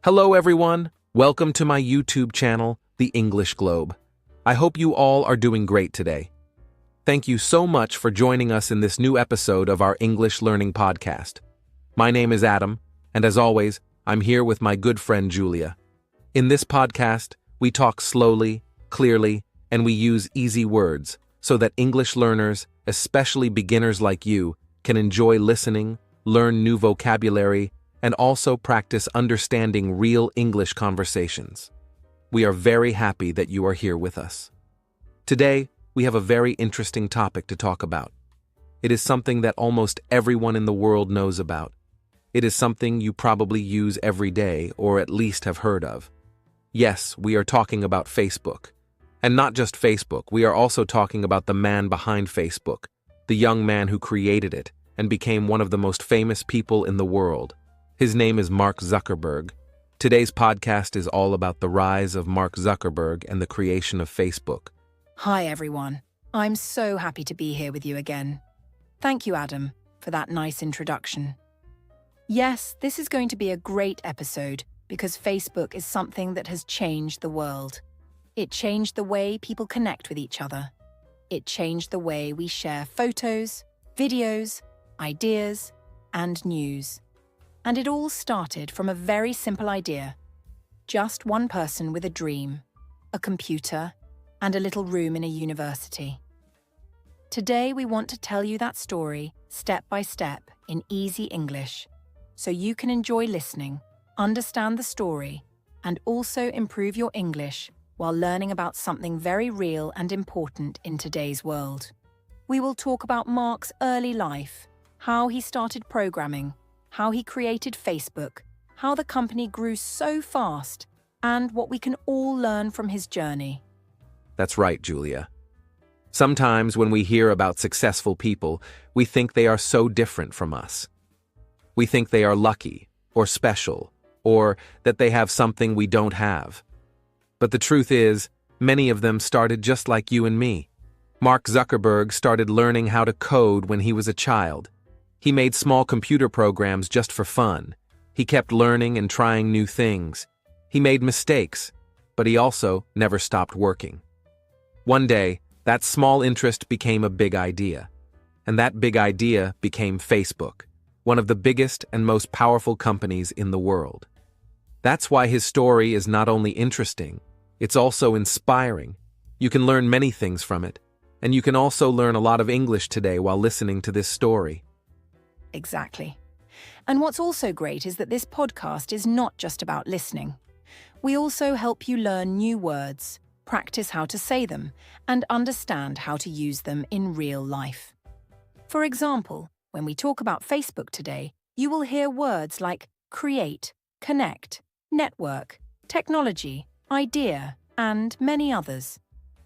Hello everyone, welcome to my YouTube channel, The English Globe. I hope you all are doing great today. Thank you so much for joining us in this new episode of our English Learning Podcast. My name is Adam, and as always, I'm here with my good friend Julia. In this podcast, we talk slowly, clearly, and we use easy words so that English learners, especially beginners like you, can enjoy listening, learn new vocabulary, and also practice understanding real English conversations. We are very happy that you are here with us. Today, we have a very interesting topic to talk about. It is something that almost everyone in the world knows about. It is something you probably use every day or at least have heard of. Yes, we are talking about Facebook. And not just Facebook, we are also talking about the man behind Facebook, the young man who created it and became one of the most famous people in the world. His name is Mark Zuckerberg. Today's podcast is all about the rise of Mark Zuckerberg and the creation of Facebook. Hi everyone, I'm so happy to be here with you again. Thank you, Adam, for that nice introduction. Yes, this is going to be a great episode because Facebook is something that has changed the world. It changed the way people connect with each other. It changed the way we share photos, videos, ideas, and news. And it all started from a very simple idea. Just one person with a dream, a computer, and a little room in a university. Today we want to tell you that story step by step in easy English, so you can enjoy listening, understand the story, and also improve your English while learning about something very real and important in today's world. We will talk about Mark's early life, how he started programming, how he created Facebook, how the company grew so fast, and what we can all learn from his journey. That's right, Julia. Sometimes when we hear about successful people, we think they are so different from us. We think they are lucky, or special, or that they have something we don't have. But the truth is, many of them started just like you and me. Mark Zuckerberg started learning how to code when he was a child. He made small computer programs just for fun. He kept learning and trying new things. He made mistakes, but he also never stopped working. One day, that small interest became a big idea. And that big idea became Facebook, one of the biggest and most powerful companies in the world. That's why his story is not only interesting, it's also inspiring. You can learn many things from it, and you can also learn a lot of English today while listening to this story. Exactly. And what's also great is that this podcast is not just about listening. We also help you learn new words, practice how to say them, and understand how to use them in real life. For example, when we talk about Facebook today, you will hear words like create, connect, network, technology, idea, and many others.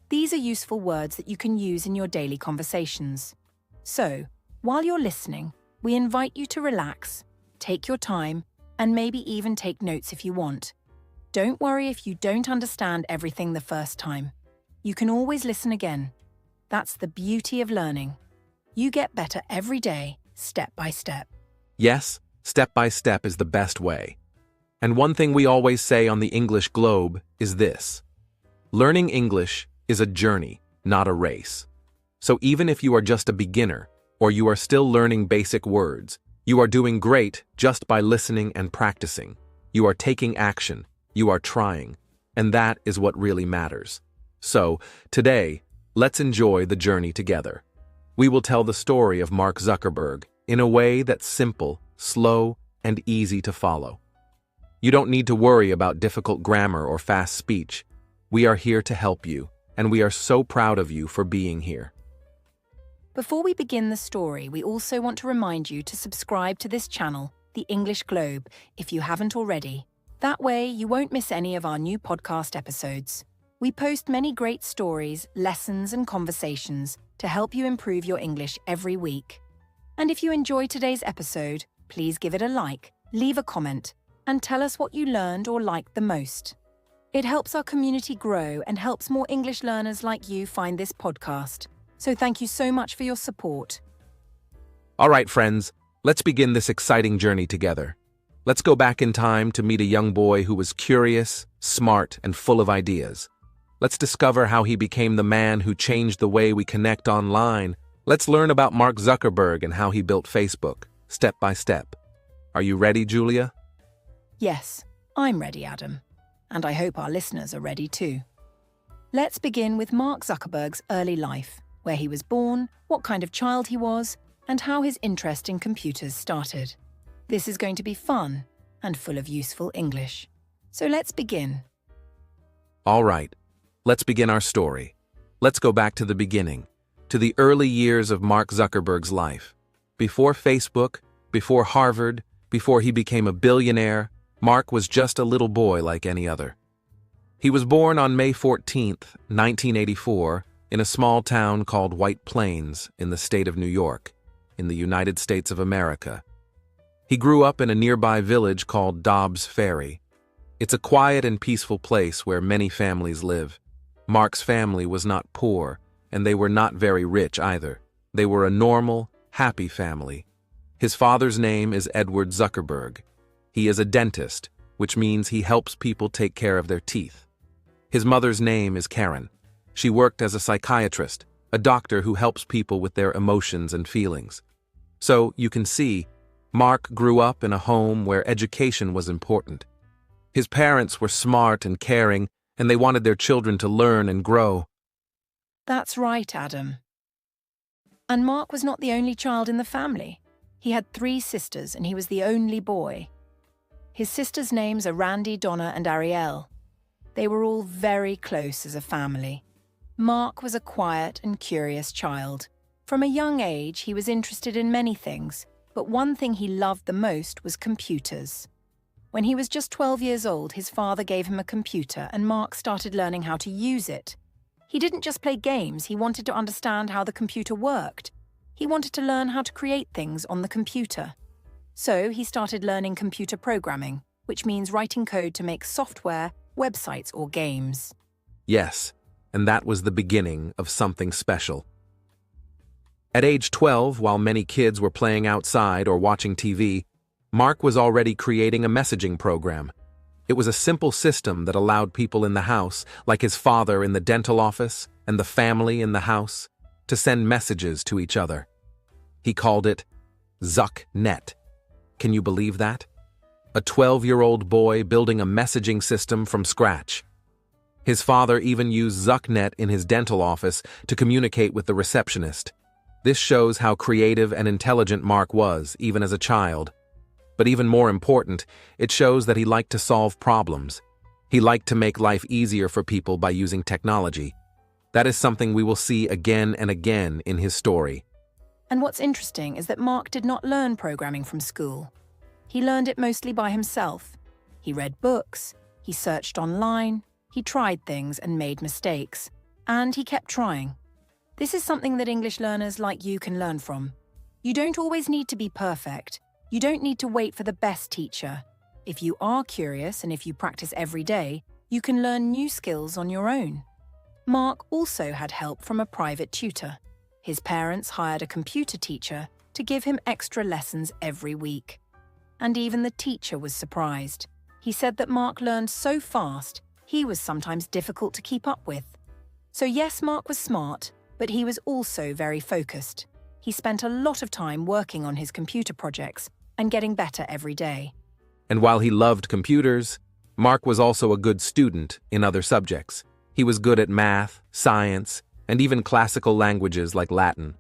These are useful words that you can use in your daily conversations. So, while you're listening, we invite you to relax, take your time, and maybe even take notes if you want. Don't worry if you don't understand everything the first time. You can always listen again. That's the beauty of learning. You get better every day, step by step. Yes, step by step is the best way. And one thing we always say on the English Globe is this: learning English is a journey, not a race. So even if you are just a beginner, or you are still learning basic words, you are doing great just by listening and practicing. You are taking action, you are trying, and that is what really matters. So, today, let's enjoy the journey together. We will tell the story of Mark Zuckerberg in a way that's simple, slow, and easy to follow. You don't need to worry about difficult grammar or fast speech. We are here to help you, and we are so proud of you for being here. Before we begin the story, we also want to remind you to subscribe to this channel, The English Globe, if you haven't already. That way, you won't miss any of our new podcast episodes. We post many great stories, lessons, and conversations to help you improve your English every week. And if you enjoyed today's episode, please give it a like, leave a comment, and tell us what you learned or liked the most. It helps our community grow and helps more English learners like you find this podcast. So thank you so much for your support. All right, friends, let's begin this exciting journey together. Let's go back in time to meet a young boy who was curious, smart, and full of ideas. Let's discover how he became the man who changed the way we connect online. Let's learn about Mark Zuckerberg and how he built Facebook, step by step. Are you ready, Julia? Yes, I'm ready, Adam. And I hope our listeners are ready too. Let's begin with Mark Zuckerberg's early life, where he was born, what kind of child he was, and how his interest in computers started. This is going to be fun and full of useful English. So let's begin. All right, let's begin our story. Let's go back to the beginning, to the early years of Mark Zuckerberg's life. Before Facebook, before Harvard, before he became a billionaire, Mark was just a little boy like any other. He was born on May 14th, 1984, in a small town called White Plains in the state of New York, in the United States of America. He grew up in a nearby village called Dobbs Ferry. It's a quiet and peaceful place where many families live. Mark's family was not poor, and they were not very rich either. They were a normal, happy family. His father's name is Edward Zuckerberg. He is a dentist, which means he helps people take care of their teeth. His mother's name is Karen. She worked as a psychiatrist, a doctor who helps people with their emotions and feelings. So, you can see, Mark grew up in a home where education was important. His parents were smart and caring, and they wanted their children to learn and grow. That's right, Adam. And Mark was not the only child in the family. He had 3 sisters, and he was the only boy. His sisters' names are Randy, Donna, and Ariel. They were all very close as a family. Mark was a quiet and curious child. From a young age, he was interested in many things, but one thing he loved the most was computers. When he was just 12 years old, his father gave him a computer, and Mark started learning how to use it. He didn't just play games, he wanted to understand how the computer worked. He wanted to learn how to create things on the computer. So he started learning computer programming, which means writing code to make software, websites, or games. Yes, and that was the beginning of something special. At age 12, while many kids were playing outside or watching TV, Mark was already creating a messaging program. It was a simple system that allowed people in the house, like his father in the dental office and the family in the house, to send messages to each other. He called it ZuckNet. Can you believe that? A 12-year-old boy building a messaging system from scratch. His father even used ZuckNet in his dental office to communicate with the receptionist. This shows how creative and intelligent Mark was, even as a child. But even more important, it shows that he liked to solve problems. He liked to make life easier for people by using technology. That is something we will see again and again in his story. And what's interesting is that Mark did not learn programming from school. He learned it mostly by himself. He read books, he searched online, he tried things and made mistakes. And he kept trying. This is something that English learners like you can learn from. You don't always need to be perfect. You don't need to wait for the best teacher. If you are curious and if you practice every day, you can learn new skills on your own. Mark also had help from a private tutor. His parents hired a computer teacher to give him extra lessons every week. And even the teacher was surprised. He said that Mark learned so fast, he was sometimes difficult to keep up with. So yes, Mark was smart, but he was also very focused. He spent a lot of time working on his computer projects and getting better every day. And while he loved computers, Mark was also a good student in other subjects. He was good at math, science, and even classical languages like Latin.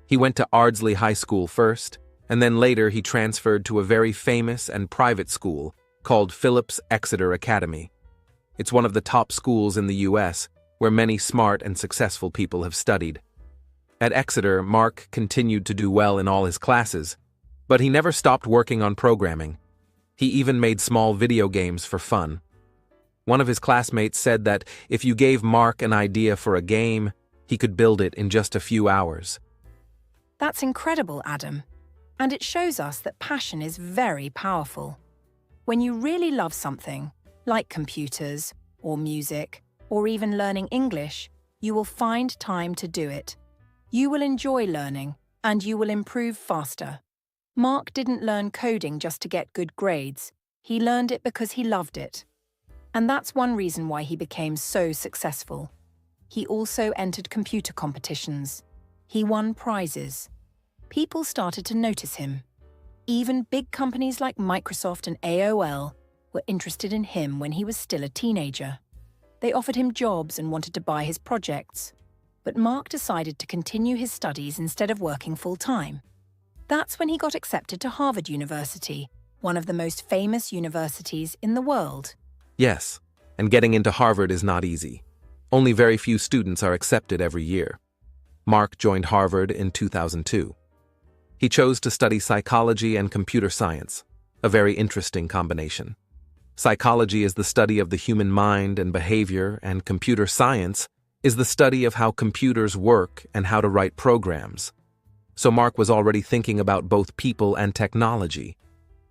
He went to Ardsley High School first, and then later he transferred to a very famous and private school called Phillips Exeter Academy. It's one of the top schools in the U.S., where many smart and successful people have studied. At Exeter, Mark continued to do well in all his classes, but he never stopped working on programming. He even made small video games for fun. One of his classmates said that if you gave Mark an idea for a game, he could build it in just a few hours. That's incredible, Adam. And it shows us that passion is very powerful. When you really love something, like computers, or music, or even learning English, you will find time to do it. You will enjoy learning, and you will improve faster. Mark didn't learn coding just to get good grades. He learned it because he loved it. And that's one reason why he became so successful. He also entered computer competitions. He won prizes. People started to notice him. Even big companies like Microsoft and AOL were interested in him when he was still a teenager. They offered him jobs and wanted to buy his projects. But Mark decided to continue his studies instead of working full-time. That's when he got accepted to Harvard University, one of the most famous universities in the world. Yes, and getting into Harvard is not easy. Only very few students are accepted every year. Mark joined Harvard in 2002. He chose to study psychology and computer science, a very interesting combination. Psychology is the study of the human mind and behavior, and computer science is the study of how computers work and how to write programs. So Mark was already thinking about both people and technology.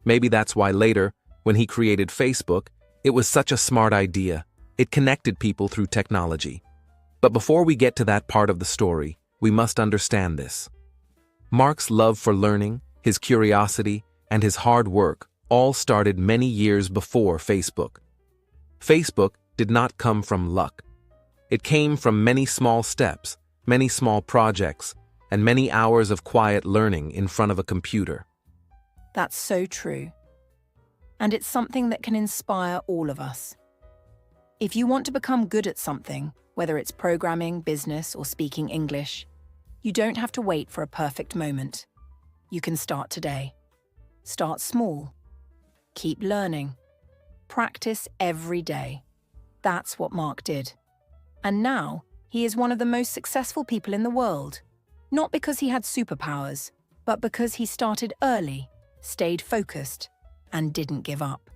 Maybe that's why later, when he created Facebook, it was such a smart idea. It connected people through technology. But before we get to that part of the story, we must understand this. Mark's love for learning, his curiosity, and his hard work all started many years before Facebook. Facebook did not come from luck. It came from many small steps, many small projects, and many hours of quiet learning in front of a computer. That's so true. And it's something that can inspire all of us. If you want to become good at something, whether it's programming, business, or speaking English, you don't have to wait for a perfect moment. You can start today. Start small. Keep learning. Practice every day. That's what Mark did. And now, he is one of the most successful people in the world. Not because he had superpowers, but because he started early, stayed focused, and didn't give up.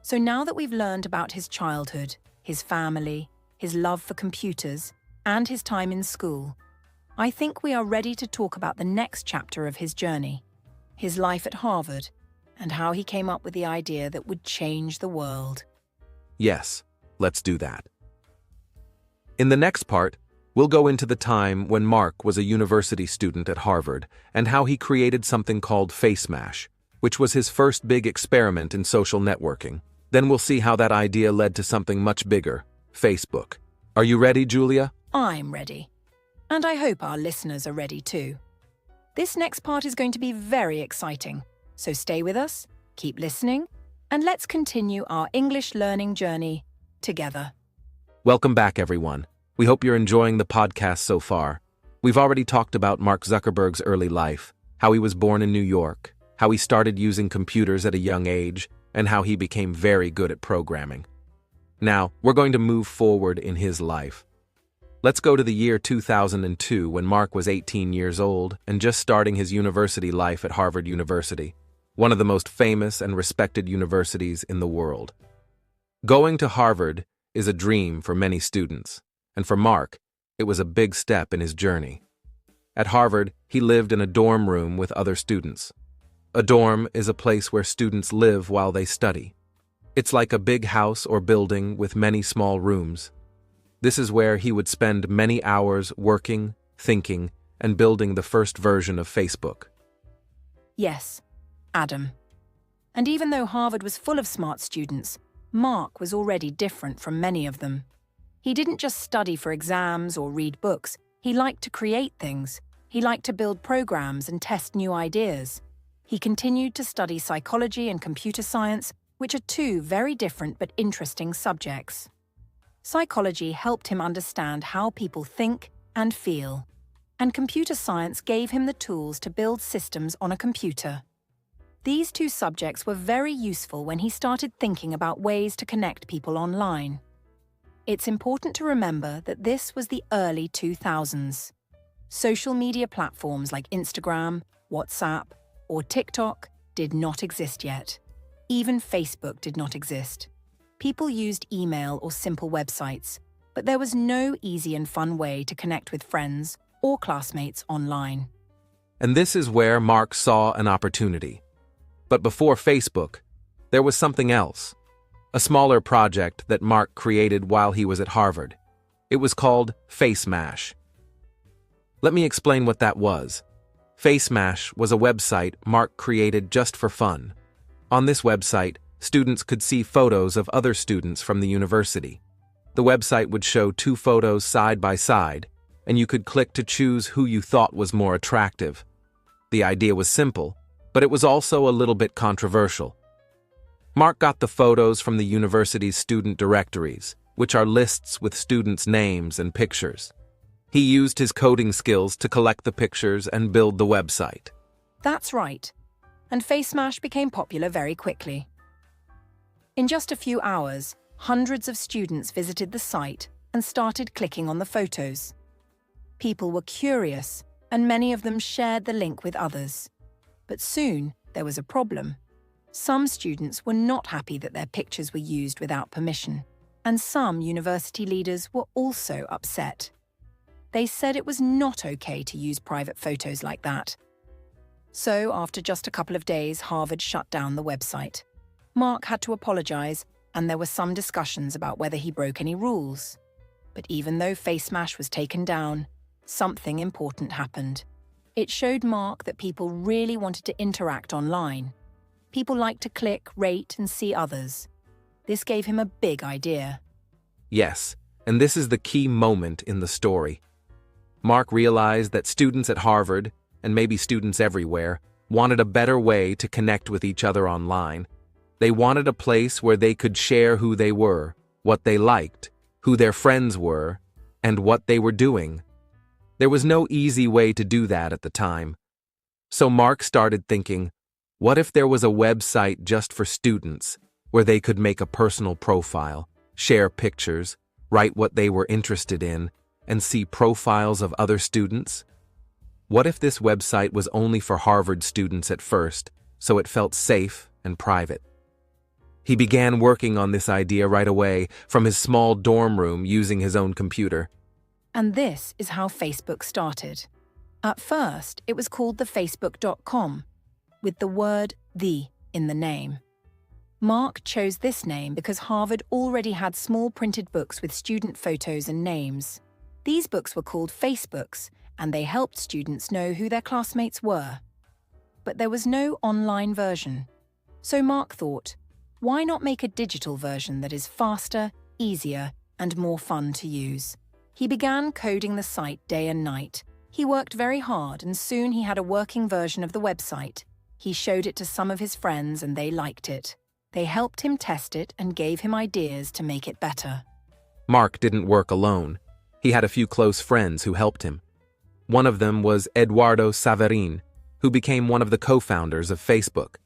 So now that we've learned about his childhood, his family, his love for computers, and his time in school, I think we are ready to talk about the next chapter of his journey, his life at Harvard, and how he came up with the idea that would change the world. Yes, let's do that. In the next part, we'll go into the time when Mark was a university student at Harvard and how he created something called FaceMash, which was his first big experiment in social networking. Then we'll see how that idea led to something much bigger, Facebook. Are you ready, Julia? I'm ready. And I hope our listeners are ready too. This next part is going to be very exciting, so stay with us, keep listening, and let's continue our English learning journey together. Welcome back, everyone. We hope you're enjoying the podcast so far. We've already talked about Mark Zuckerberg's early life, how he was born in New York, how he started using computers at a young age, and how he became very good at programming. Now, we're going to move forward in his life. Let's go to the year 2002 when Mark was 18 years old and just starting his university life at Harvard University, one of the most famous and respected universities in the world. Going to Harvard is a dream for many students, and for Mark, it was a big step in his journey. At Harvard, he lived in a dorm room with other students. A dorm is a place where students live while they study. It's like a big house or building with many small rooms. This is where he would spend many hours working, thinking, and building the first version of Facebook. Yes, Adam. And even though Harvard was full of smart students, Mark was already different from many of them. He didn't just study for exams or read books. He liked to create things. He liked to build programs and test new ideas. He continued to study psychology and computer science, which are two very different but interesting subjects. Psychology helped him understand how people think and feel, and computer science gave him the tools to build systems on a computer. These two subjects were very useful when he started thinking about ways to connect people online. It's important to remember that this was the early 2000s. Social media platforms like Instagram, WhatsApp, or TikTok did not exist yet. Even Facebook did not exist. People used email or simple websites, but there was no easy and fun way to connect with friends or classmates online. And this is where Mark saw an opportunity. But before Facebook, there was something else. A smaller project that Mark created while he was at Harvard. It was called FaceMash. Let me explain what that was. FaceMash was a website Mark created just for fun. On this website, students could see photos of other students from the university. The website would show two photos side by side, and you could click to choose who you thought was more attractive. The idea was simple, but it was also a little bit controversial. Mark got the photos from the university's student directories, which are lists with students' names and pictures. He used his coding skills to collect the pictures and build the website. That's right. And FaceMash became popular very quickly. In just a few hours, hundreds of students visited the site and started clicking on the photos. People were curious, and many of them shared the link with others. But soon, there was a problem. Some students were not happy that their pictures were used without permission, and some university leaders were also upset. They said it was not okay to use private photos like that. So, after just a couple of days, Harvard shut down the website. Mark had to apologize, and there were some discussions about whether he broke any rules. But even though FaceMash was taken down, something important happened. It showed Mark that people really wanted to interact online. People liked to click, rate, and see others. This gave him a big idea. Yes, and this is the key moment in the story. Mark realized that students at Harvard, and maybe students everywhere, wanted a better way to connect with each other online. They wanted a place where they could share who they were, what they liked, who their friends were, and what they were doing. There was no easy way to do that at the time. So Mark started thinking, what if there was a website just for students, where they could make a personal profile, share pictures, write what they were interested in, and see profiles of other students? What if this website was only for Harvard students at first, so it felt safe and private? He began working on this idea right away from his small dorm room using his own computer. And this is how Facebook started. At first, it was called the Facebook.com, with the word "the" in the name. Mark chose this name because Harvard already had small printed books with student photos and names. These books were called Facebooks, and they helped students know who their classmates were. But there was no online version. So Mark thought, why not make a digital version that is faster, easier, and more fun to use? He began coding the site day and night. He worked very hard, and soon he had a working version of the website. He showed it to some of his friends, and they liked it. They helped him test it and gave him ideas to make it better. Mark didn't work alone. He had a few close friends who helped him. One of them was Eduardo Saverin, who became one of the co-founders of Facebook.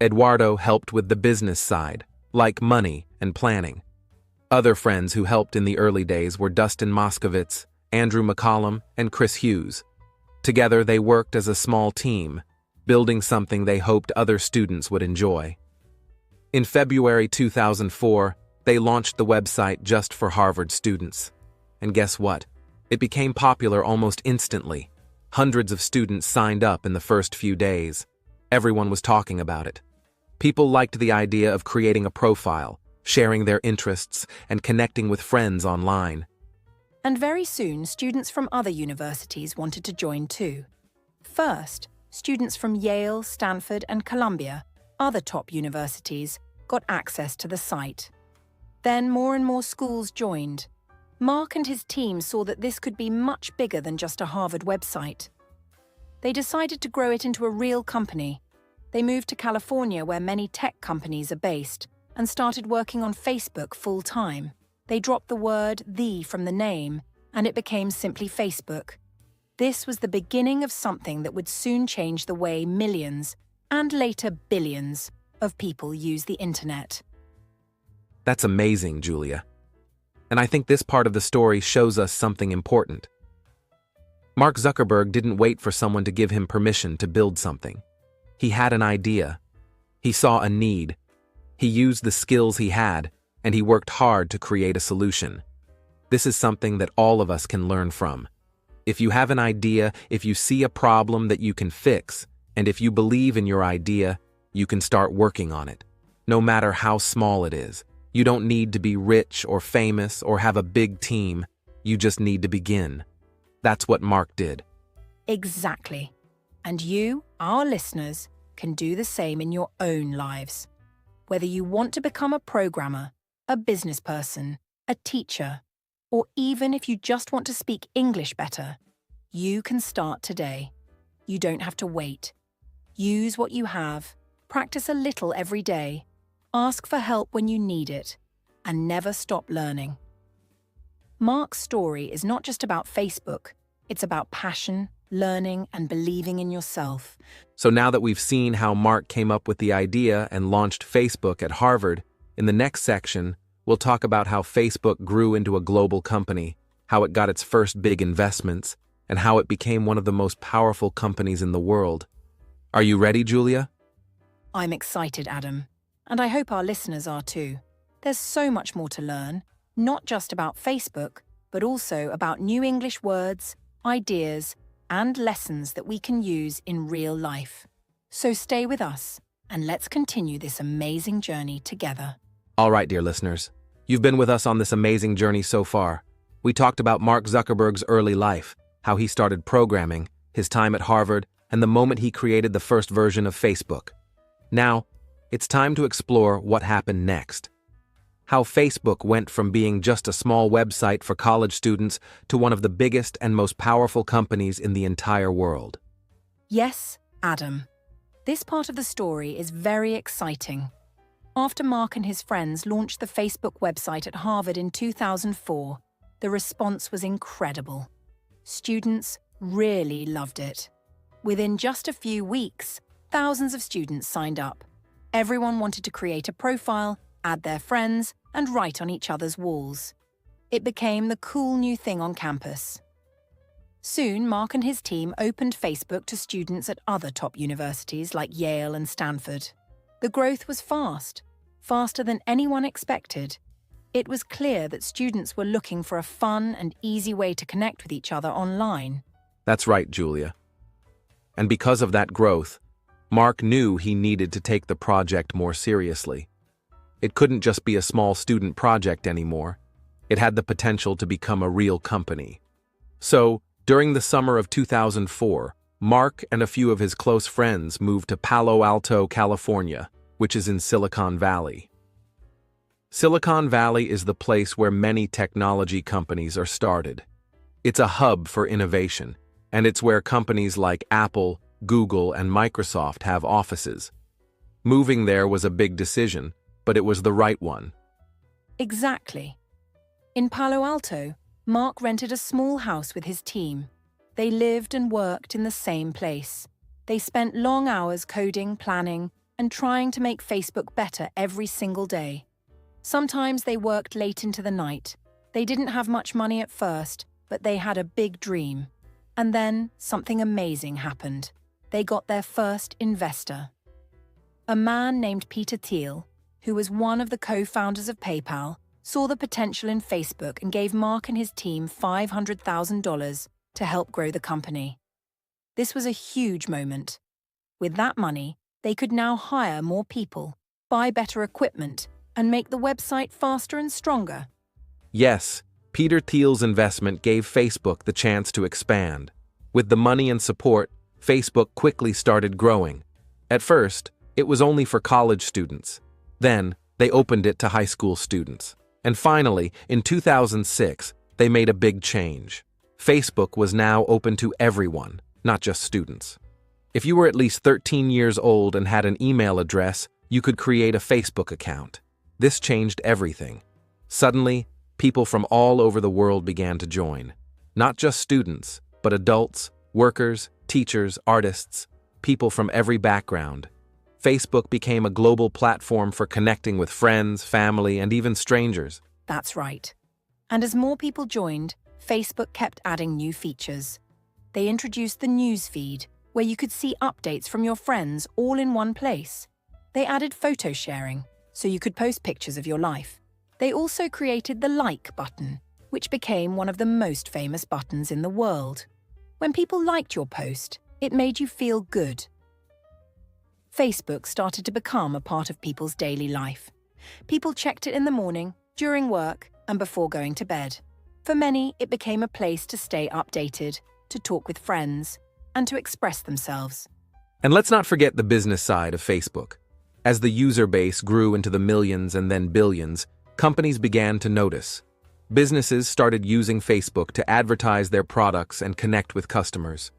Eduardo helped with the business side, like money and planning. Other friends who helped in the early days were Dustin Moskovitz, Andrew McCollum, and Chris Hughes. Together they worked as a small team, building something they hoped other students would enjoy. In February 2004, they launched the website just for Harvard students. And guess what? It became popular almost instantly. Hundreds of students signed up in the first few days. Everyone was talking about it. People liked the idea of creating a profile, sharing their interests, and connecting with friends online. And very soon, students from other universities wanted to join too. First, students from Yale, Stanford, and Columbia, other top universities, got access to the site. Then more and more schools joined. Mark and his team saw that this could be much bigger than just a Harvard website. They decided to grow it into a real company. They moved to California, where many tech companies are based, and started working on Facebook full-time. They dropped the word "the" from the name, and it became simply Facebook. This was the beginning of something that would soon change the way millions, and later billions, of people use the internet. That's amazing, Julia. And I think this part of the story shows us something important. Mark Zuckerberg didn't wait for someone to give him permission to build something. He had an idea. He saw a need. He used the skills he had, and he worked hard to create a solution. This is something that all of us can learn from. If you have an idea, if you see a problem that you can fix, and if you believe in your idea, you can start working on it. No matter how small it is. You don't need to be rich or famous or have a big team. You just need to begin. That's what Mark did. Exactly. And you, our listeners, can do the same in your own lives. Whether you want to become a programmer, a business person, a teacher, or even if you just want to speak English better, you can start today. You don't have to wait. Use what you have, practice a little every day, ask for help when you need it, and never stop learning. Mark's story is not just about Facebook, it's about passion, learning, and believing in yourself. So now that we've seen how Mark came up with the idea and launched Facebook at Harvard, in the next section, we'll talk about how Facebook grew into a global company, how it got its first big investments, and how it became one of the most powerful companies in the world. Are you ready, Julia? I'm excited, Adam, and I hope our listeners are too. There's so much more to learn, not just about Facebook, but also about new English words, ideas, and lessons that we can use in real life. So stay with us, and let's continue this amazing journey together. All right, dear listeners, you've been with us on this amazing journey so far. We talked about Mark Zuckerberg's early life, how he started programming, his time at Harvard, and the moment he created the first version of Facebook. Now, it's time to explore what happened next. How Facebook went from being just a small website for college students to one of the biggest and most powerful companies in the entire world. Yes, Adam. This part of the story is very exciting. After Mark and his friends launched the Facebook website at Harvard in 2004, the response was incredible. Students really loved it. Within just a few weeks, thousands of students signed up. Everyone wanted to create a profile, add their friends, and write on each other's walls. It became the cool new thing on campus. Soon, Mark and his team opened Facebook to students at other top universities like Yale and Stanford. The growth was fast, faster than anyone expected. It was clear that students were looking for a fun and easy way to connect with each other online. That's right, Julia. And because of that growth, Mark knew he needed to take the project more seriously. It couldn't just be a small student project anymore. It had the potential to become a real company. So, during the summer of 2004, Mark and a few of his close friends moved to Palo Alto, California, which is in Silicon Valley. Silicon Valley is the place where many technology companies are started. It's a hub for innovation, and it's where companies like Apple, Google, and Microsoft have offices. Moving there was a big decision, but it was the right one. Exactly. In Palo Alto, Mark rented a small house with his team. They lived and worked in the same place. They spent long hours coding, planning, and trying to make Facebook better every single day. Sometimes they worked late into the night. They didn't have much money at first, but they had a big dream. And then something amazing happened. They got their first investor. A man named Peter Thiel, who was one of the co-founders of PayPal, saw the potential in Facebook and gave Mark and his team $500,000 to help grow the company. This was a huge moment. With that money, they could now hire more people, buy better equipment, and make the website faster and stronger. Yes, Peter Thiel's investment gave Facebook the chance to expand. With the money and support, Facebook quickly started growing. At first, it was only for college students. Then, they opened it to high school students. And finally, in 2006, they made a big change. Facebook was now open to everyone, not just students. If you were at least 13 years old and had an email address, you could create a Facebook account. This changed everything. Suddenly, people from all over the world began to join. Not just students, but adults, workers, teachers, artists, people from every background. Facebook became a global platform for connecting with friends, family, and even strangers. That's right. And as more people joined, Facebook kept adding new features. They introduced the news feed, where you could see updates from your friends all in one place. They added photo sharing, so you could post pictures of your life. They also created the like button, which became one of the most famous buttons in the world. When people liked your post, it made you feel good. Facebook started to become a part of people's daily life. People checked it in the morning, during work, and before going to bed. For many, it became a place to stay updated, to talk with friends, and to express themselves. And let's not forget the business side of Facebook. As the user base grew into the millions and then billions, companies began to notice. Businesses started using Facebook to advertise their products and connect with customers.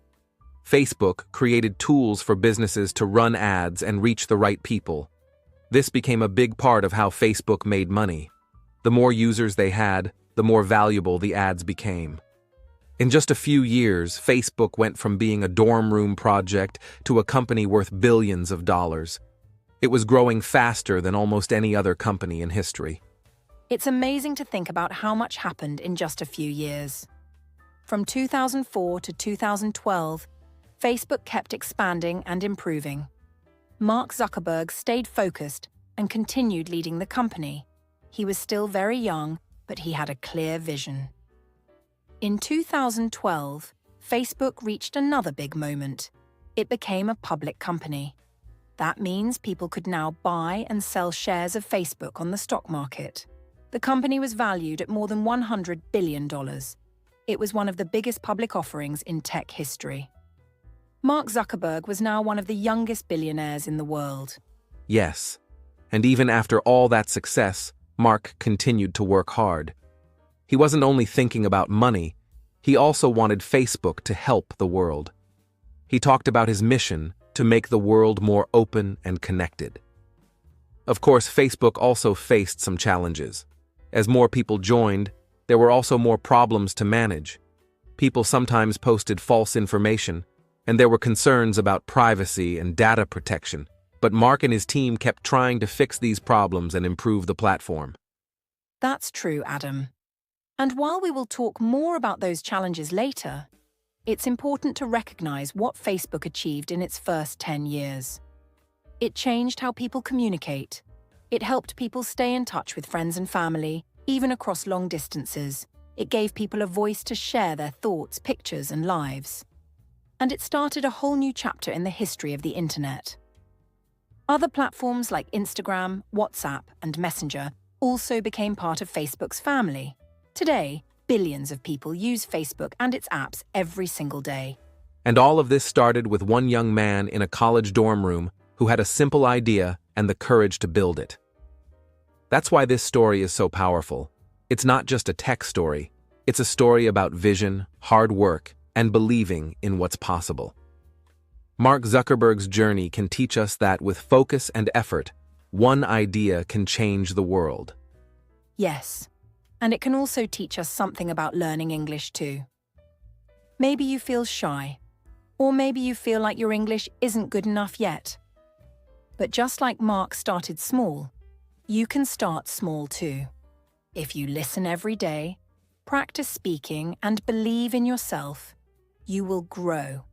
Facebook created tools for businesses to run ads and reach the right people. This became a big part of how Facebook made money. The more users they had, the more valuable the ads became. In just a few years, Facebook went from being a dorm room project to a company worth billions of dollars. It was growing faster than almost any other company in history. It's amazing to think about how much happened in just a few years. From 2004 to 2012, Facebook kept expanding and improving. Mark Zuckerberg stayed focused and continued leading the company. He was still very young, but he had a clear vision. In 2012, Facebook reached another big moment. It became a public company. That means people could now buy and sell shares of Facebook on the stock market. The company was valued at more than $100 billion. It was one of the biggest public offerings in tech history. Mark Zuckerberg was now one of the youngest billionaires in the world. Yes, and even after all that success, Mark continued to work hard. He wasn't only thinking about money, he also wanted Facebook to help the world. He talked about his mission to make the world more open and connected. Of course, Facebook also faced some challenges. As more people joined, there were also more problems to manage. People sometimes posted false information, and there were concerns about privacy and data protection. But Mark and his team kept trying to fix these problems and improve the platform. That's true, Adam. And while we will talk more about those challenges later, it's important to recognize what Facebook achieved in its first 10 years. It changed how people communicate. It helped people stay in touch with friends and family, even across long distances. It gave people a voice to share their thoughts, pictures, and lives. And it started a whole new chapter in the history of the internet. Other platforms like Instagram, WhatsApp, and Messenger also became part of Facebook's family. Today, billions of people use Facebook and its apps every single day. And all of this started with one young man in a college dorm room who had a simple idea and the courage to build it. That's why this story is so powerful. It's not just a tech story. It's a story about vision, hard work, and believing in what's possible. Mark Zuckerberg's journey can teach us that with focus and effort, one idea can change the world. Yes, and it can also teach us something about learning English too. Maybe you feel shy, or maybe you feel like your English isn't good enough yet. But just like Mark started small, you can start small too. If you listen every day, practice speaking, and believe in yourself, you will grow.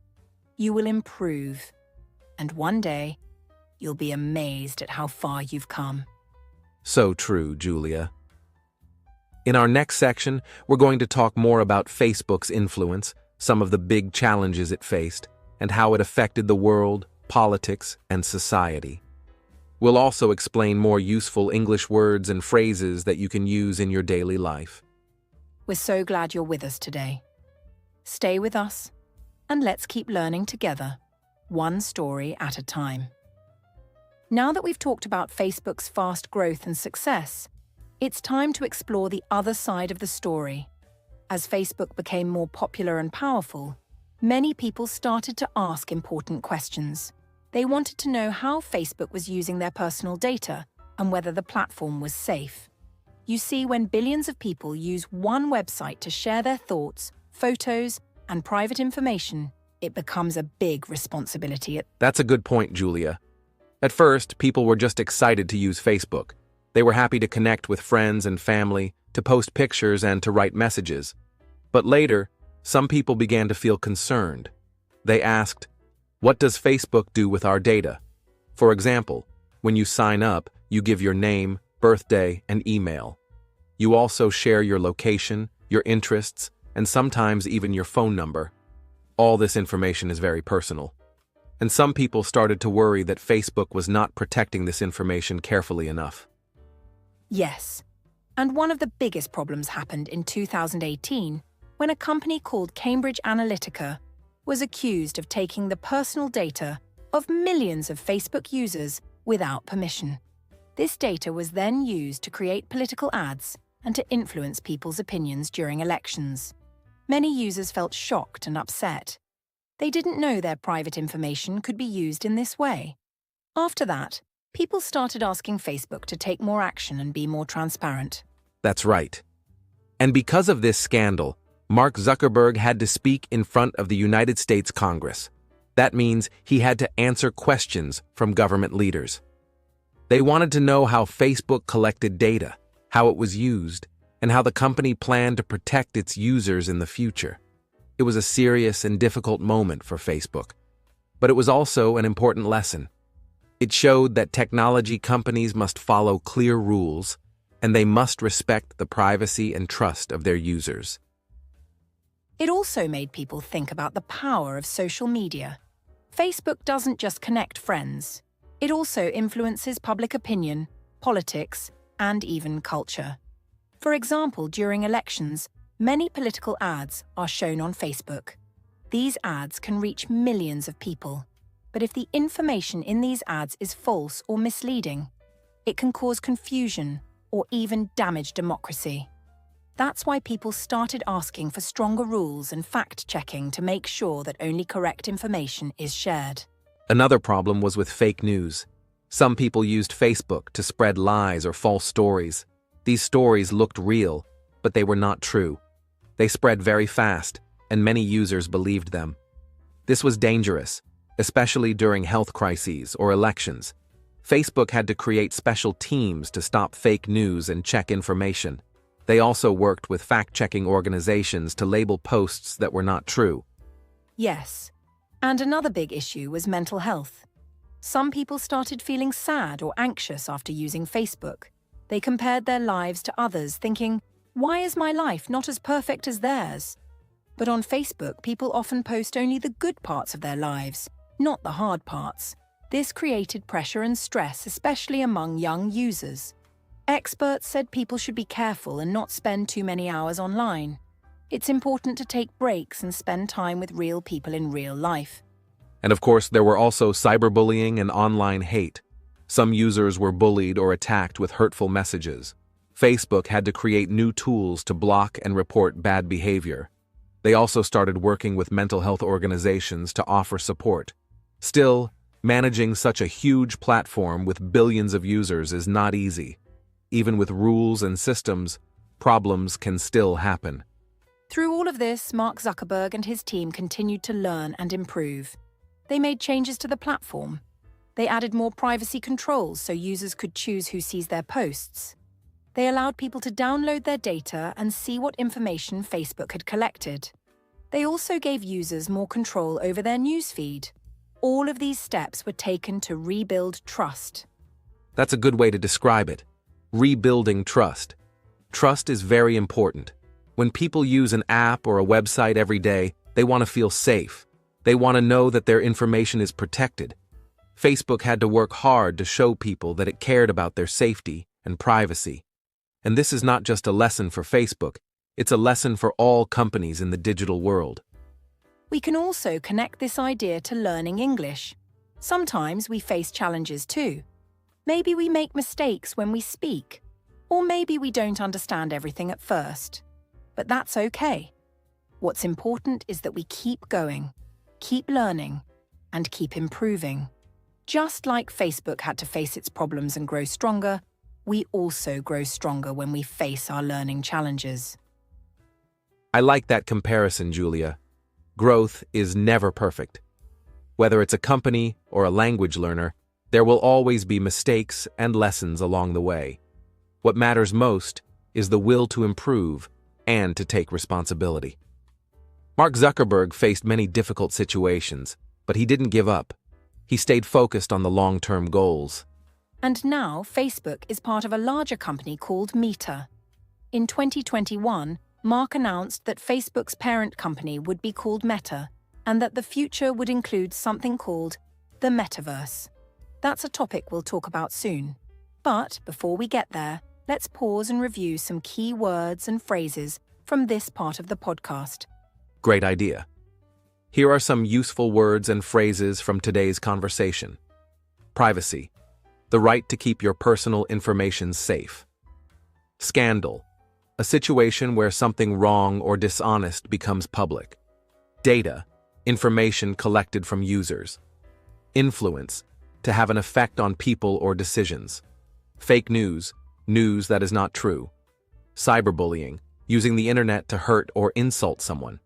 You will improve. And one day, you'll be amazed at how far you've come. So true, Julia. In our next section, we're going to talk more about Facebook's influence, some of the big challenges it faced, and how it affected the world, politics, and society. We'll also explain more useful English words and phrases that you can use in your daily life. We're so glad you're with us today. Stay with us, and let's keep learning together, one story at a time. Now that we've talked about Facebook's fast growth and success, it's time to explore the other side of the story. As Facebook became more popular and powerful, many people started to ask important questions. They wanted to know how Facebook was using their personal data and whether the platform was safe. You see, when billions of people use one website to share their thoughts, photos, and private information, it becomes a big responsibility. That's a good point, Julia. At first, people were just excited to use Facebook. They were happy to connect with friends and family, to post pictures and to write messages. But later, some people began to feel concerned. They asked, what does Facebook do with our data? For example, when you sign up, you give your name, birthday, and email. You also share your location, your interests, and sometimes even your phone number. All this information is very personal. And some people started to worry that Facebook was not protecting this information carefully enough. Yes, and one of the biggest problems happened in 2018 when a company called Cambridge Analytica was accused of taking the personal data of millions of Facebook users without permission. This data was then used to create political ads and to influence people's opinions during elections. Many users felt shocked and upset. They didn't know their private information could be used in this way. After that, people started asking Facebook to take more action and be more transparent. That's right. And because of this scandal, Mark Zuckerberg had to speak in front of the United States Congress. That means he had to answer questions from government leaders. They wanted to know how Facebook collected data, how it was used, and how the company planned to protect its users in the future. It was a serious and difficult moment for Facebook, but it was also an important lesson. It showed that technology companies must follow clear rules, and they must respect the privacy and trust of their users. It also made people think about the power of social media. Facebook doesn't just connect friends. It also influences public opinion, politics, and even culture. For example, during elections, many political ads are shown on Facebook. These ads can reach millions of people. But if the information in these ads is false or misleading, it can cause confusion or even damage democracy. That's why people started asking for stronger rules and fact-checking to make sure that only correct information is shared. Another problem was with fake news. Some people used Facebook to spread lies or false stories. These stories looked real, but they were not true. They spread very fast, and many users believed them. This was dangerous, especially during health crises or elections. Facebook had to create special teams to stop fake news and check information. They also worked with fact-checking organizations to label posts that were not true. Yes, and another big issue was mental health. Some people started feeling sad or anxious after using Facebook. They compared their lives to others, thinking, "Why is my life not as perfect as theirs?" But on Facebook, people often post only the good parts of their lives, not the hard parts. This created pressure and stress, especially among young users. Experts said people should be careful and not spend too many hours online. It's important to take breaks and spend time with real people in real life. And of course, there were also cyberbullying and online hate. Some users were bullied or attacked with hurtful messages. Facebook had to create new tools to block and report bad behavior. They also started working with mental health organizations to offer support. Still, managing such a huge platform with billions of users is not easy. Even with rules and systems, problems can still happen. Through all of this, Mark Zuckerberg and his team continued to learn and improve. They made changes to the platform. They added more privacy controls so users could choose who sees their posts. They allowed people to download their data and see what information Facebook had collected. They also gave users more control over their newsfeed. All of these steps were taken to rebuild trust. That's a good way to describe it. Rebuilding trust. Trust is very important. When people use an app or a website every day, they want to feel safe. They want to know that their information is protected. Facebook had to work hard to show people that it cared about their safety and privacy. And this is not just a lesson for Facebook, it's a lesson for all companies in the digital world. We can also connect this idea to learning English. Sometimes we face challenges too. Maybe we make mistakes when we speak, or maybe we don't understand everything at first. But that's okay. What's important is that we keep going, keep learning, and keep improving. Just like Facebook had to face its problems and grow stronger, we also grow stronger when we face our learning challenges. I like that comparison, Julia. Growth is never perfect. Whether it's a company or a language learner, there will always be mistakes and lessons along the way. What matters most is the will to improve and to take responsibility. Mark Zuckerberg faced many difficult situations, but he didn't give up. He stayed focused on the long-term goals. And now Facebook is part of a larger company called Meta. In 2021, Mark announced that Facebook's parent company would be called Meta, and that the future would include something called the metaverse. That's a topic we'll talk about soon. But before we get there, let's pause and review some key words and phrases from this part of the podcast. Great idea. Here are some useful words and phrases from today's conversation. Privacy, the right to keep your personal information safe. Scandal, a situation where something wrong or dishonest becomes public. Data, information collected from users. Influence, to have an effect on people or decisions. Fake news, news that is not true. Cyberbullying, using the internet to hurt or insult someone.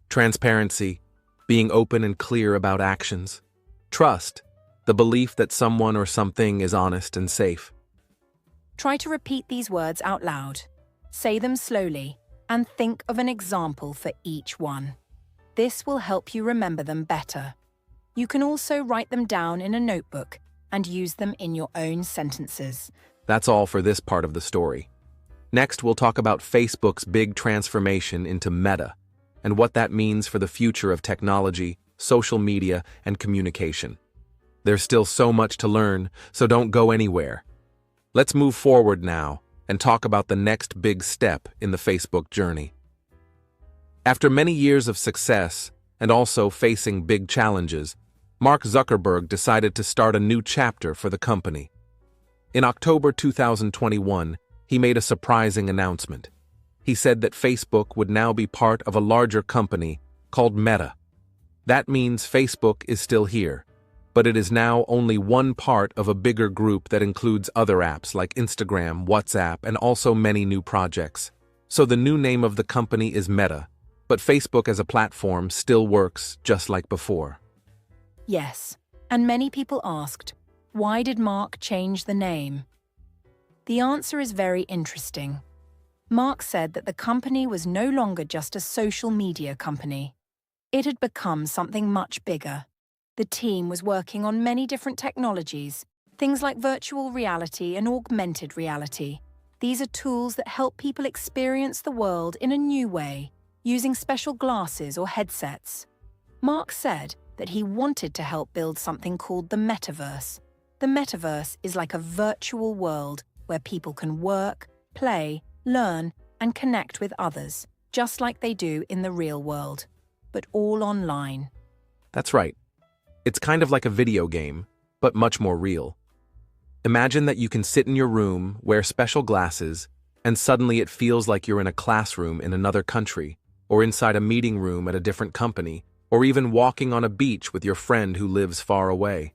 Transparency, being open and clear about actions. Trust, the belief that someone or something is honest and safe. Try to repeat these words out loud. Say them slowly, and think of an example for each one. This will help you remember them better. You can also write them down in a notebook and use them in your own sentences. That's all for this part of the story. Next, we'll talk about Facebook's big transformation into Meta and what that means for the future of technology, social media, and communication. There's still so much to learn, so don't go anywhere. Let's move forward now and talk about the next big step in the Facebook journey. After many years of success and also facing big challenges, Mark Zuckerberg decided to start a new chapter for the company. In October 2021, he made a surprising announcement. He said that Facebook would now be part of a larger company called Meta. That means Facebook is still here, but it is now only one part of a bigger group that includes other apps like Instagram, WhatsApp, and also many new projects. So the new name of the company is Meta, but Facebook as a platform still works just like before. Yes, and many people asked, why did Mark change the name? The answer is very interesting. Mark said that the company was no longer just a social media company. It had become something much bigger. The team was working on many different technologies, things like virtual reality and augmented reality. These are tools that help people experience the world in a new way, using special glasses or headsets. Mark said that he wanted to help build something called the metaverse. The metaverse is like a virtual world where people can work, play, learn, and connect with others, just like they do in the real world, but all online. That's right. It's kind of like a video game, but much more real. Imagine that you can sit in your room, wear special glasses, and suddenly it feels like you're in a classroom in another country, or inside a meeting room at a different company, or even walking on a beach with your friend who lives far away.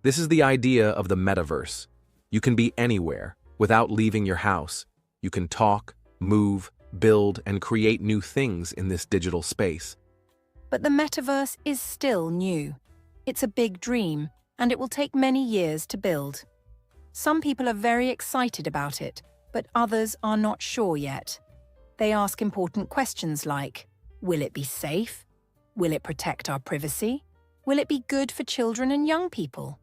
This is the idea of the metaverse. You can be anywhere, without leaving your house. You can talk, move, build, and create new things in this digital space. But the metaverse is still new. It's a big dream, and it will take many years to build. Some people are very excited about it, but others are not sure yet. They ask important questions like, will it be safe? Will it protect our privacy? Will it be good for children and young people?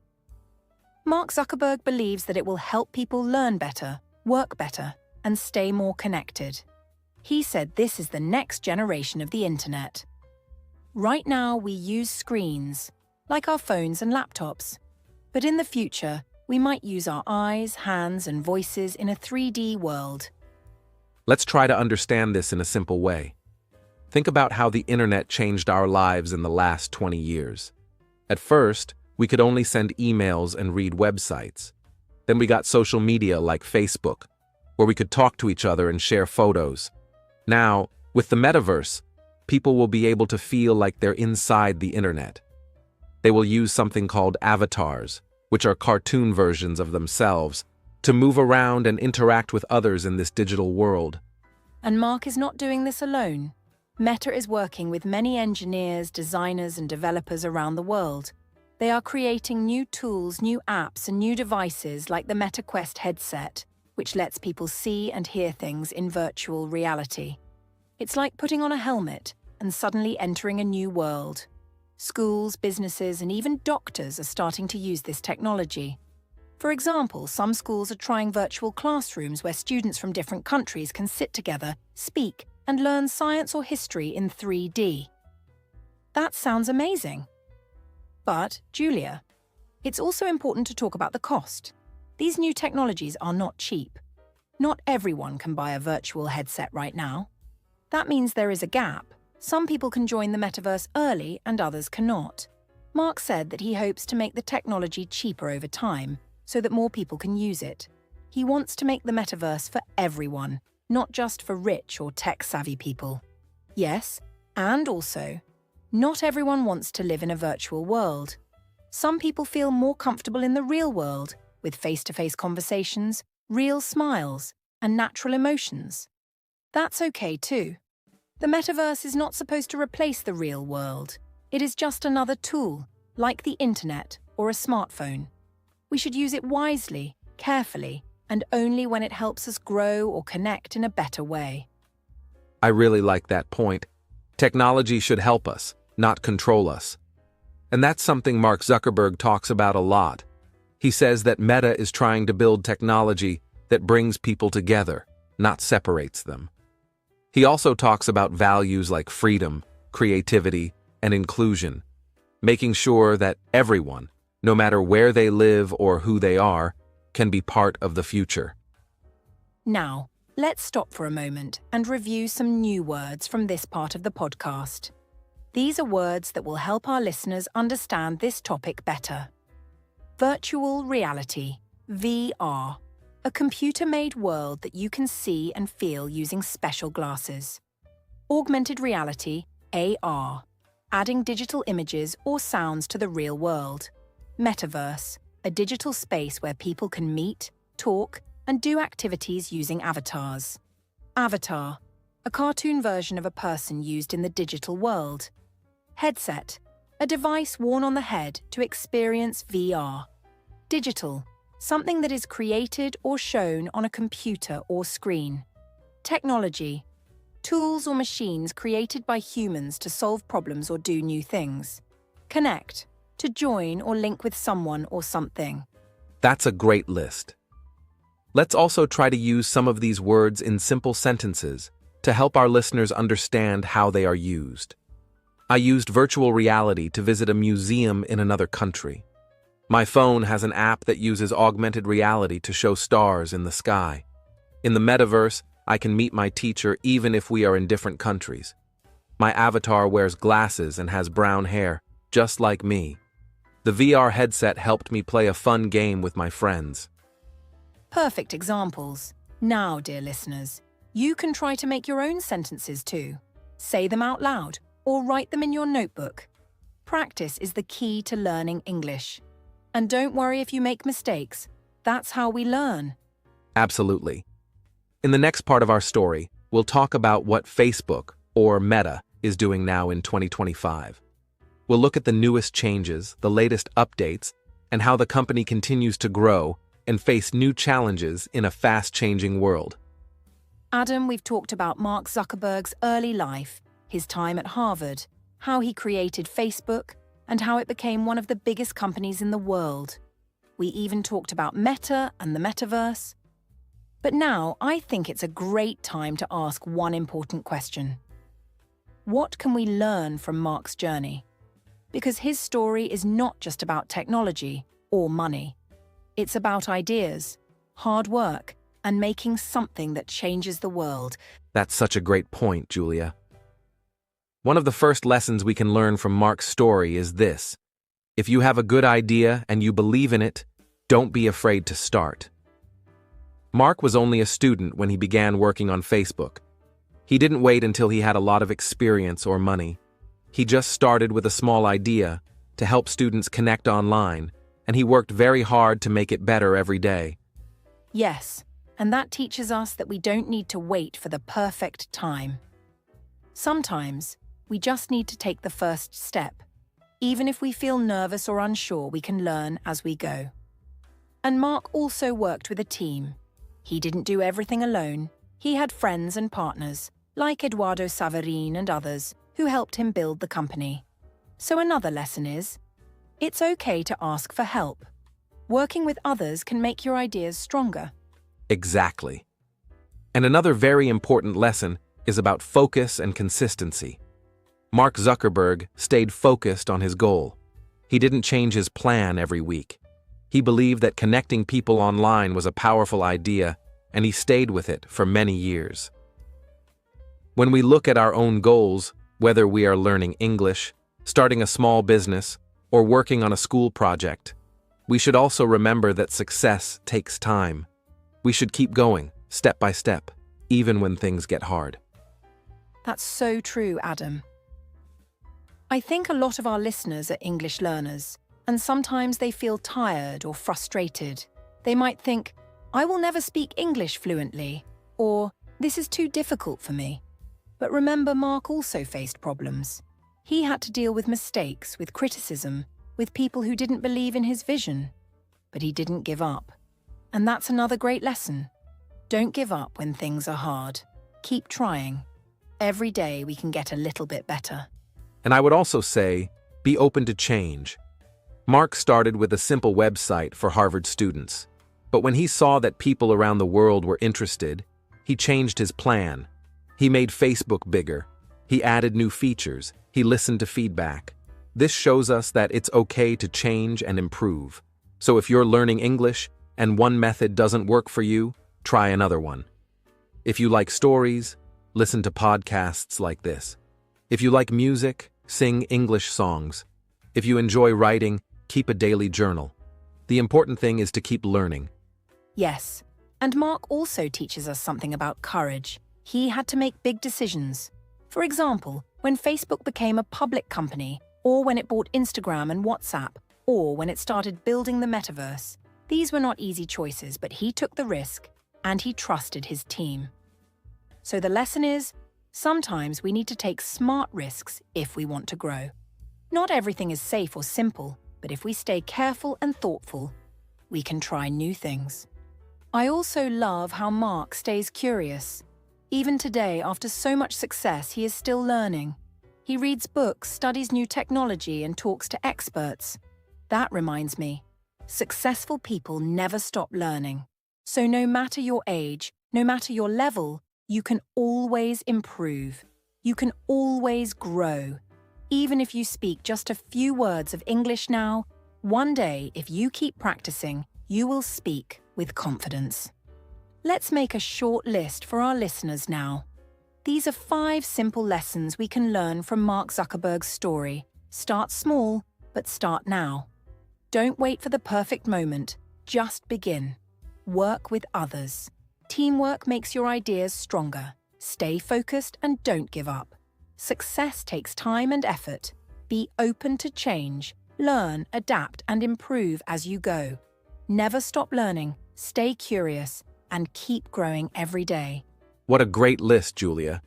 Mark Zuckerberg believes that it will help people learn better, work better, and stay more connected. He said this is the next generation of the internet. Right now, we use screens, like our phones and laptops. But in the future, we might use our eyes, hands, and voices in a 3D world. Let's try to understand this in a simple way. Think about how the internet changed our lives in the last 20 years. At first, we could only send emails and read websites. Then we got social media like Facebook, where we could talk to each other and share photos. Now, with the metaverse, people will be able to feel like they're inside the internet. They will use something called avatars, which are cartoon versions of themselves, to move around and interact with others in this digital world. And Mark is not doing this alone. Meta is working with many engineers, designers, and developers around the world. They are creating new tools, new apps, and new devices like the Meta Quest headset, which lets people see and hear things in virtual reality. It's like putting on a helmet and suddenly entering a new world. Schools, businesses, and even doctors are starting to use this technology. For example, some schools are trying virtual classrooms where students from different countries can sit together, speak, and learn science or history in 3D. That sounds amazing. But, Julia, it's also important to talk about the cost. These new technologies are not cheap. Not everyone can buy a virtual headset right now. That means there is a gap. Some people can join the metaverse early and others cannot. Mark said that he hopes to make the technology cheaper over time so that more people can use it. He wants to make the metaverse for everyone, not just for rich or tech-savvy people. Yes, and also, not everyone wants to live in a virtual world. Some people feel more comfortable in the real world with face-to-face conversations, real smiles, and natural emotions. That's okay too. The metaverse is not supposed to replace the real world. It is just another tool, like the internet or a smartphone. We should use it wisely, carefully, and only when it helps us grow or connect in a better way. I really like that point. Technology should help us, not control us. And that's something Mark Zuckerberg talks about a lot. He says that Meta is trying to build technology that brings people together, not separates them. He also talks about values like freedom, creativity, and inclusion, making sure that everyone, no matter where they live or who they are, can be part of the future. Now, let's stop for a moment and review some new words from this part of the podcast. These are words that will help our listeners understand this topic better. Virtual reality, VR. A computer-made world that you can see and feel using special glasses. Augmented reality, AR. Adding digital images or sounds to the real world. Metaverse. A digital space where people can meet, talk, and do activities using avatars. Avatar. A cartoon version of a person used in the digital world. Headset. A device worn on the head to experience VR. Digital. Something that is created or shown on a computer or screen. Technology. Tools or machines created by humans to solve problems or do new things. Connect. To join or link with someone or something. That's a great list. Let's also try to use some of these words in simple sentences to help our listeners understand how they are used. I used virtual reality to visit a museum in another country. My phone has an app that uses augmented reality to show stars in the sky. In the metaverse, I can meet my teacher even if we are in different countries. My avatar wears glasses and has brown hair, just like me. The VR headset helped me play a fun game with my friends. Perfect examples. Now, dear listeners, you can try to make your own sentences too. Say them out loud or write them in your notebook. Practice is the key to learning English. And don't worry if you make mistakes. That's how we learn. Absolutely. In the next part of our story, we'll talk about what Facebook, or Meta, is doing now in 2025. We'll look at the newest changes, the latest updates, and how the company continues to grow and face new challenges in a fast-changing world. Adam, we've talked about Mark Zuckerberg's early life, his time at Harvard, how he created Facebook, and how it became one of the biggest companies in the world. We even talked about Meta and the metaverse. But now I think it's a great time to ask one important question. What can we learn from Mark's journey? Because his story is not just about technology or money. It's about ideas, hard work, and making something that changes the world. That's such a great point, Julia. One of the first lessons we can learn from Mark's story is this. If you have a good idea and you believe in it, don't be afraid to start. Mark was only a student when he began working on Facebook. He didn't wait until he had a lot of experience or money. He just started with a small idea to help students connect online, and he worked very hard to make it better every day. Yes, and that teaches us that we don't need to wait for the perfect time. Sometimes, we just need to take the first step. Even if we feel nervous or unsure, we can learn as we go. And Mark also worked with a team. He didn't do everything alone. He had friends and partners, like Eduardo Savarine and others, who helped him build the company. So another lesson is, it's okay to ask for help. Working with others can make your ideas stronger. Exactly. And another very important lesson is about focus and consistency. Mark Zuckerberg stayed focused on his goal. He didn't change his plan every week. He believed that connecting people online was a powerful idea, and he stayed with it for many years. When we look at our own goals, Whether we are learning English, starting a small business, or working on a school project, we should also remember that success takes time. We should keep going, step by step, even when things get hard. That's so true, Adam. I think a lot of our listeners are English learners, and sometimes they feel tired or frustrated. They might think, I will never speak English fluently, or this is too difficult for me. But remember, Mark also faced problems. He had to deal with mistakes, with criticism, with people who didn't believe in his vision. But he didn't give up. And that's another great lesson. Don't give up when things are hard. Keep trying. Every day we can get a little bit better. And I would also say, be open to change. Mark started with a simple website for Harvard students. But when he saw that people around the world were interested, he changed his plan. He made Facebook bigger. He added new features. He listened to feedback. This shows us that it's okay to change and improve. So if you're learning English and one method doesn't work for you, try another one. If you like stories, listen to podcasts like this. If you like music, sing English songs. If you enjoy writing, keep a daily journal. The important thing is to keep learning. Yes, and Mark also teaches us something about courage. He had to make big decisions. For example, when Facebook became a public company, or when it bought Instagram and WhatsApp, or when it started building the metaverse. These were not easy choices, but he took the risk, and he trusted his team. So the lesson is, sometimes we need to take smart risks if we want to grow. Not everything is safe or simple, but if we stay careful and thoughtful, we can try new things. I also love how Mark stays curious. Even today, after so much success, he is still learning. He reads books, studies new technology, and talks to experts. That reminds me, successful people never stop learning. So no matter your age, no matter your level, you can always improve. You can always grow. Even if you speak just a few words of English now, one day, if you keep practicing, you will speak with confidence. Let's make a short list for our listeners now. These are 5 simple lessons we can learn from Mark Zuckerberg's story. Start small, but start now. Don't wait for the perfect moment. Just begin. Work with others. Teamwork makes your ideas stronger. Stay focused and don't give up. Success takes time and effort. Be open to change. Learn, adapt, and improve as you go. Never stop learning. Stay curious and keep growing every day. What a great list, Julia.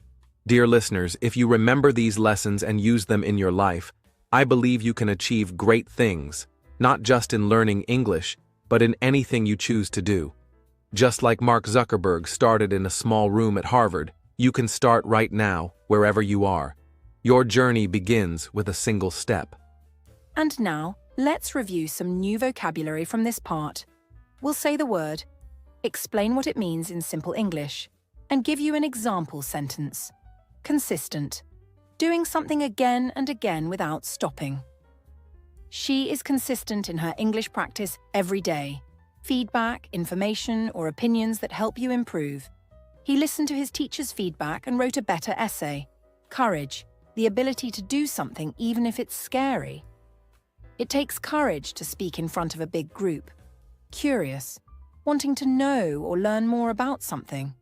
Dear listeners, if you remember these lessons and use them in your life, I believe you can achieve great things, not just in learning English, but in anything you choose to do. Just like Mark Zuckerberg started in a small room at Harvard, you can start right now, wherever you are. Your journey begins with a single step. And now, let's review some new vocabulary from this part. We'll say the word, explain what it means in simple English, and give you an example sentence. Consistent. Doing something again and again without stopping. She is consistent in her English practice every day. Feedback, information, or opinions that help you improve. He listened to his teacher's feedback and wrote a better essay. Courage. The ability to do something even if it's scary. It takes courage to speak in front of a big group. Curious. Wanting to know or learn more about something.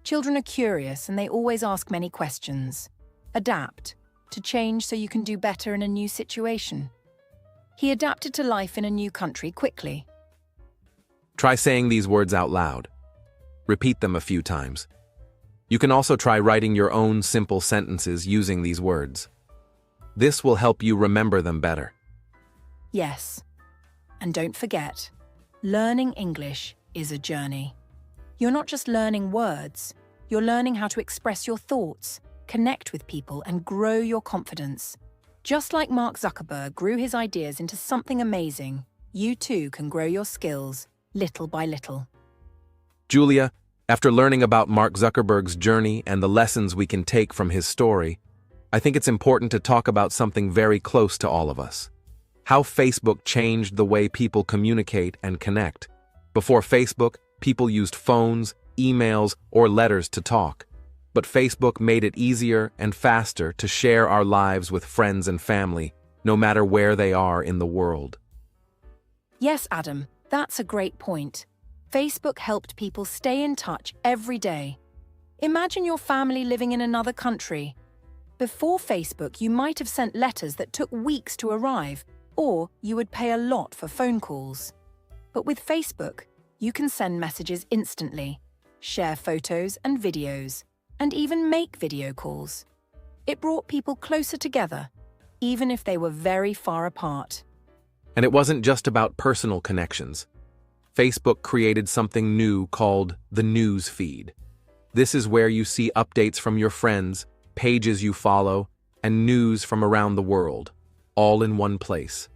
Children are curious and they always ask many questions. Adapt. To change so you can do better in a new situation. He adapted to life in a new country quickly. Try saying these words out loud. Repeat them a few times. You can also try writing your own simple sentences using these words. This will help you remember them better. Yes. And don't forget, learning English is a journey. You're not just learning words, you're learning how to express your thoughts, connect with people, and grow your confidence. Just like Mark Zuckerberg grew his ideas into something amazing, you too can grow your skills, little by little. Julia, after learning about Mark Zuckerberg's journey and the lessons we can take from his story, I think it's important to talk about something very close to all of us. How Facebook changed the way people communicate and connect. Before Facebook, people used phones, emails, or letters to talk. but Facebook made it easier and faster to share our lives with friends and family, no matter where they are in the world. Yes, Adam, that's a great point. Facebook helped people stay in touch every day. Imagine your family living in another country. Before Facebook, you might have sent letters that took weeks to arrive, or you would pay a lot for phone calls. But with Facebook, you can send messages instantly, share photos and videos, and even make video calls. It brought people closer together, even if they were very far apart. And it wasn't just about personal connections. Facebook created something new called the news feed. This is where you see updates from your friends, pages you follow, and news from around the world, all in one place.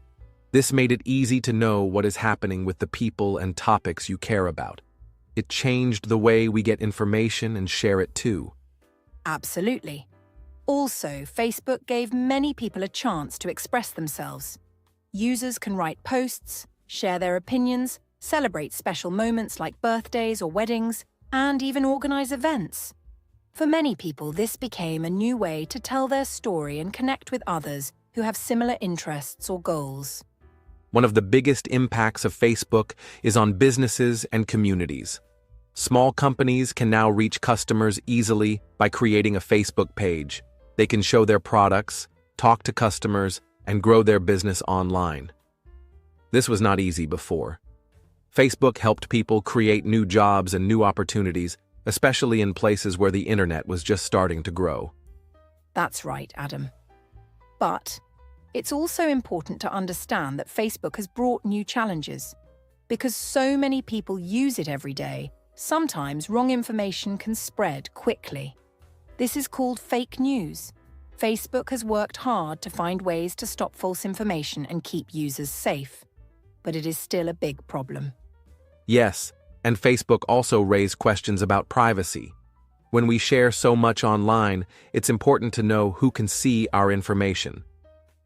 This made it easy to know what is happening with the people and topics you care about. It changed the way we get information and share it too. Absolutely. Also, Facebook gave many people a chance to express themselves. Users can write posts, share their opinions, celebrate special moments like birthdays or weddings, and even organize events. For many people, this became a new way to tell their story and connect with others who have similar interests or goals. One of the biggest impacts of Facebook is on businesses and communities. Small companies can now reach customers easily by creating a Facebook page. They can show their products, talk to customers, and grow their business online. This was not easy before. Facebook helped people create new jobs and new opportunities, especially in places where the internet was just starting to grow. That's right, Adam. But it's also important to understand that Facebook has brought new challenges. Because so many people use it every day, sometimes wrong information can spread quickly. This is called fake news. Facebook has worked hard to find ways to stop false information and keep users safe. But it is still a big problem. Yes, and Facebook also raised questions about privacy. When we share so much online, it's important to know who can see our information.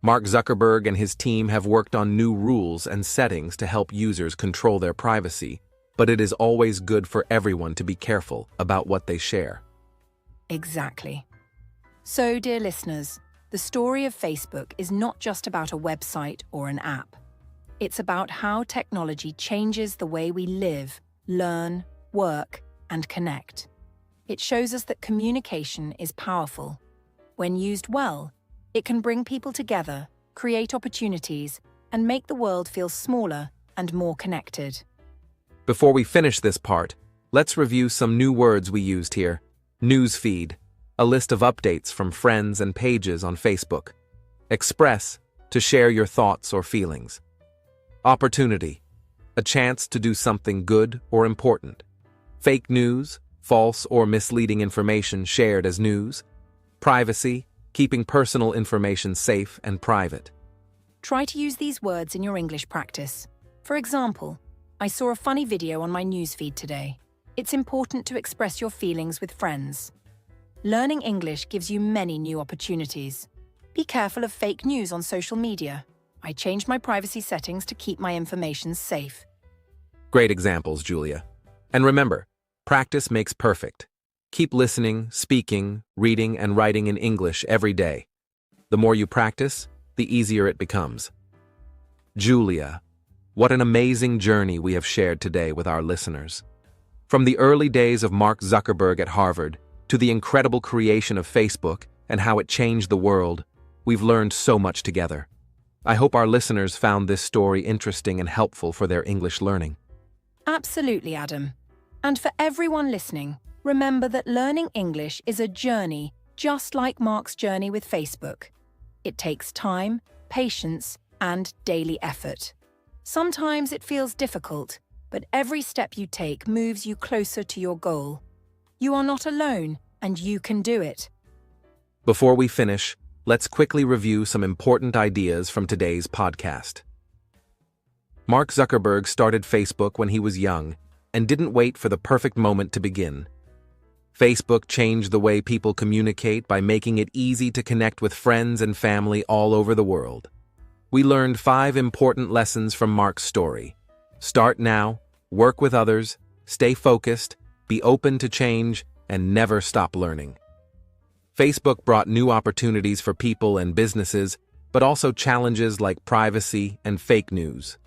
Mark Zuckerberg and his team have worked on new rules and settings to help users control their privacy, but it is always good for everyone to be careful about what they share. Exactly. So, dear listeners, the story of Facebook is not just about a website or an app. It's about how technology changes the way we live, learn, work, and connect. It shows us that communication is powerful. When used well, it can bring people together, create opportunities, and make the world feel smaller and more connected. Before we finish this part, let's review some new words we used here. Newsfeed, a list of updates from friends and pages on Facebook. Express, to share your thoughts or feelings. Opportunity, a chance to do something good or important. Fake news, false or misleading information shared as news. Privacy, keeping personal information safe and private. Try to use these words in your English practice. For example, I saw a funny video on my newsfeed today. It's important to express your feelings with friends. Learning English gives you many new opportunities. Be careful of fake news on social media. I changed my privacy settings to keep my information safe. Great examples, Julia. And remember, practice makes perfect. Keep listening, speaking, reading, and writing in English every day. The more you practice, the easier it becomes. Julia, what an amazing journey we have shared today with our listeners. From the early days of Mark Zuckerberg at Harvard to the incredible creation of Facebook and how it changed the world, we've learned so much together. I hope our listeners found this story interesting and helpful for their English learning. Absolutely, Adam. And for everyone listening, remember that learning English is a journey just like Mark's journey with Facebook. It takes time, patience, and daily effort. Sometimes it feels difficult, but every step you take moves you closer to your goal. You are not alone, and you can do it. Before we finish, let's quickly review some important ideas from today's podcast. Mark Zuckerberg started Facebook when he was young and didn't wait for the perfect moment to begin. Facebook changed the way people communicate by making it easy to connect with friends and family all over the world. We learned 5 important lessons from Mark's story. Start now, work with others, stay focused, be open to change, and never stop learning. Facebook brought new opportunities for people and businesses, but also challenges like privacy and fake news.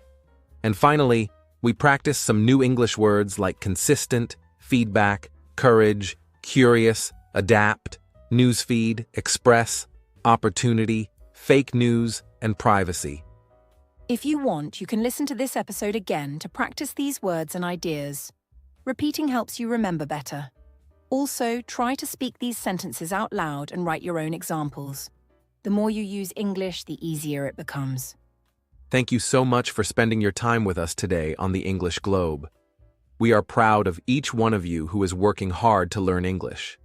And finally, we practiced some new English words like consistent, feedback, courage, curious, adapt, newsfeed, express, opportunity, fake news, and privacy. If you want, you can listen to this episode again to practice these words and ideas. Repeating helps you remember better. Also, try to speak these sentences out loud and write your own examples. The more you use English, the easier it becomes. Thank you so much for spending your time with us today on the English Globe. We are proud of each one of you who is working hard to learn English.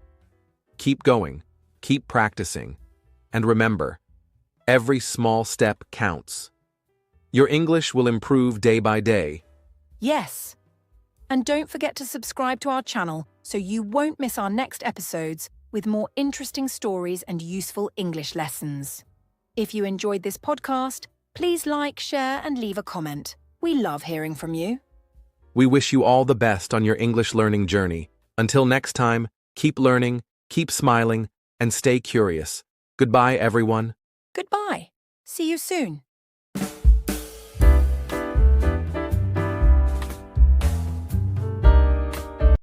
Keep going, keep practicing, and remember, every small step counts. Your English will improve day by day. Yes! And don't forget to subscribe to our channel so you won't miss our next episodes with more interesting stories and useful English lessons. If you enjoyed this podcast, please like, share, and leave a comment. We love hearing from you. We wish you all the best on your English learning journey. Until next time, keep learning, keep smiling, and stay curious. Goodbye, everyone. Goodbye. See you soon.